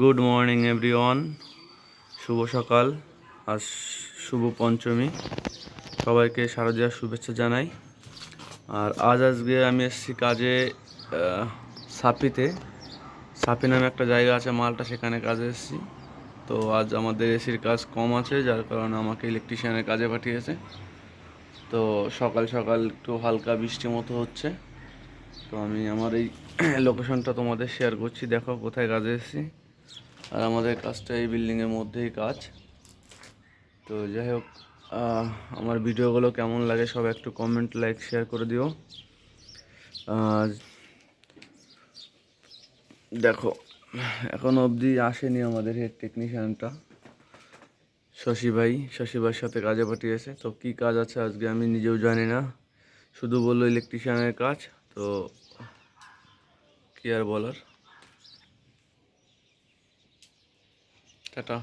Good morning everyone, শুভ সকাল। আজ শুভ পঞ্চমী, সবাইকে শারদীয়ার শুভেচ্ছা জানাই। আর আজকে আমি এসেছি কাজে সাপিতে। সাপি নামে একটা জায়গা আছে মালটা, সেখানে কাজে এসেছি। তো আজ আমাদের এসির কাজ কম আছে, যার কারণে আমাকে ইলেকট্রিশিয়ানের কাজে পাঠিয়েছে। তো সকাল সকাল একটু হালকা বৃষ্টি মতো হচ্ছে। তো আমি আমার এই লোকেশনটা তোমাদের শেয়ার করছি, দেখো কোথায় কাজে এসেছি। আর আমাদের কাজটা এই বিল্ডিংয়ের মধ্যেই কাজ। তো যাই হোক, আমার ভিডিওগুলো কেমন লাগে সব একটু কমেন্ট, লাইক, শেয়ার করে দিও। দেখো, এখনো অবধি আসেনি আমাদের হেড টেকনিশিয়ানটা, শশী ভাইয়ের সাথে কাজে পাঠিয়েছে। তো কি কাজ আছে আজকে আমি নিজেও জানি না, শুধু বললো ইলেকট্রিশিয়ানের কাজ। তো কি আর বলার, টাটা।